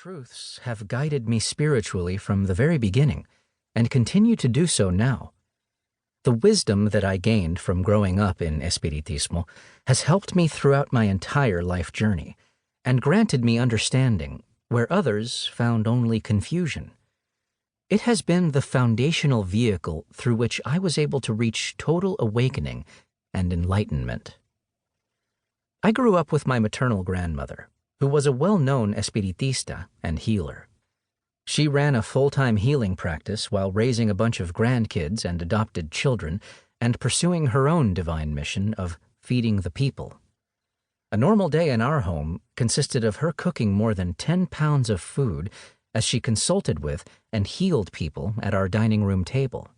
truths have guided me spiritually from the very beginning and continue to do so now. The wisdom that I gained from growing up in Espiritismo has helped me throughout my entire life journey and granted me understanding where others found only confusion. It has been the foundational vehicle through which I was able to reach total awakening and enlightenment. I grew up with my maternal grandmother, who was a well-known espiritista and healer. She ran a full-time healing practice while raising a bunch of grandkids and adopted children and pursuing her own divine mission of feeding the people. A normal day in our home consisted of her cooking more than 10 pounds of food as she consulted with and healed people at our dining room table.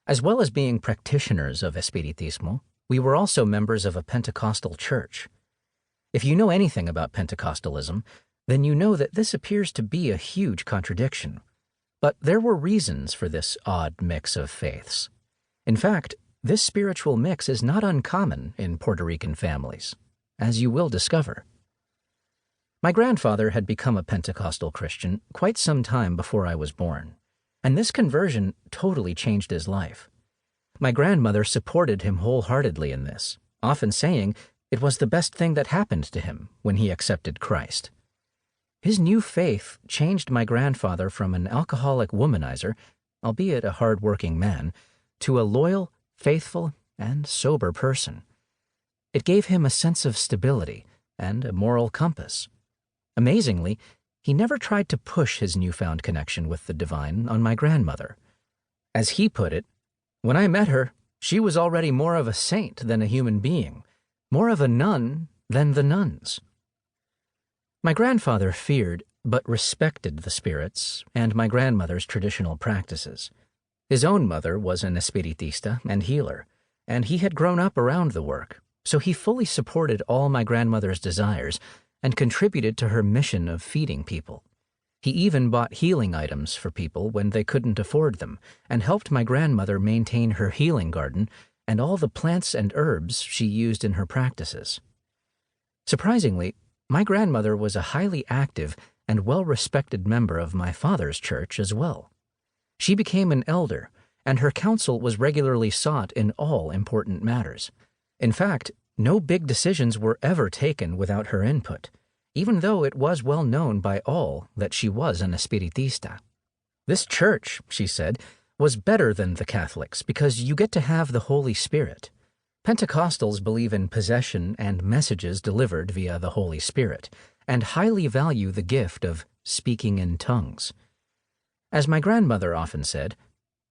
As well as being practitioners of Espiritismo, we were also members of a Pentecostal church. If you know anything about Pentecostalism, then you know that this appears to be a huge contradiction. But there were reasons for this odd mix of faiths. In fact, this spiritual mix is not uncommon in Puerto Rican families, as you will discover. My grandfather had become a Pentecostal Christian quite some time before I was born, and this conversion totally changed his life. My grandmother supported him wholeheartedly in this, often saying it was the best thing that happened to him when he accepted Christ. His new faith changed my grandfather from an alcoholic womanizer, albeit a hard-working man, to a loyal, faithful, and sober person. It gave him a sense of stability and a moral compass. Amazingly, he never tried to push his newfound connection with the divine on my grandmother. As he put it, "When I met her, she was already more of a saint than a human being, more of a nun than the nuns." My grandfather feared but respected the spirits and my grandmother's traditional practices. His own mother was an espiritista and healer, and he had grown up around the work, so he fully supported all my grandmother's desires and contributed to her mission of feeding people. He even bought healing items for people when they couldn't afford them and helped my grandmother maintain her healing garden and all the plants and herbs she used in her practices. Surprisingly, my grandmother was a highly active and well-respected member of my father's church as well. She became an elder, and her counsel was regularly sought in all important matters. In fact, no big decisions were ever taken without her input, even though it was well known by all that she was an espiritista. This church, she said, was better than the Catholics because you get to have the Holy Spirit. Pentecostals believe in possession and messages delivered via the Holy Spirit, and highly value the gift of speaking in tongues. As my grandmother often said,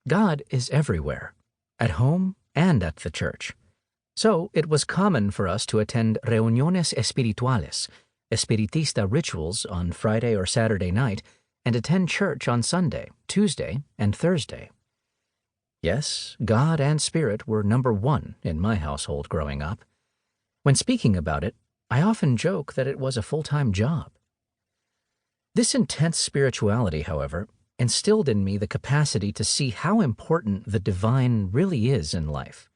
God is everywhere, at home and at the church. So it was common for us to attend reuniones espirituales, espiritista rituals on Friday or Saturday night, and attend church on Sunday, Tuesday, and Thursday. Yes, God and Spirit were number one in my household growing up. When speaking about it, I often joke that it was a full-time job. This intense spirituality, however, instilled in me the capacity to see how important the divine really is in life.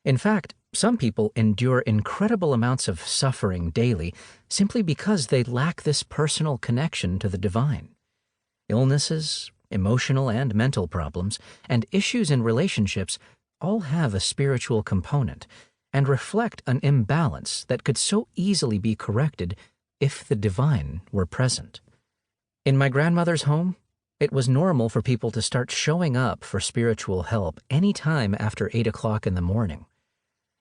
In fact, some people endure incredible amounts of suffering daily simply because they lack this personal connection to the divine. Illnesses, emotional and mental problems, and issues in relationships all have a spiritual component and reflect an imbalance that could so easily be corrected if the divine were present. In my grandmother's home, it was normal for people to start showing up for spiritual help any time after 8 o'clock in the morning.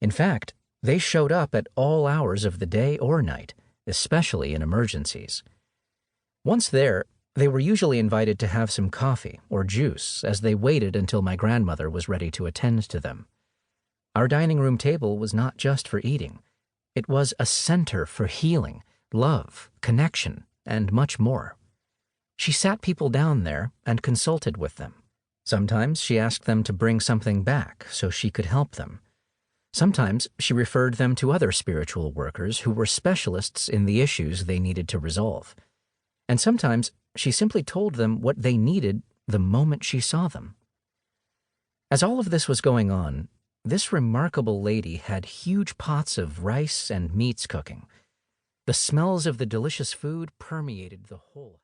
In fact, they showed up at all hours of the day or night, especially in emergencies. Once there, they were usually invited to have some coffee or juice as they waited until my grandmother was ready to attend to them. Our dining room table was not just for eating. It was a center for healing, love, connection, and much more. She sat people down there and consulted with them. Sometimes she asked them to bring something back so she could help them. Sometimes she referred them to other spiritual workers who were specialists in the issues they needed to resolve. And sometimes she simply told them what they needed the moment she saw them. As all of this was going on, this remarkable lady had huge pots of rice and meats cooking. The smells of the delicious food permeated the whole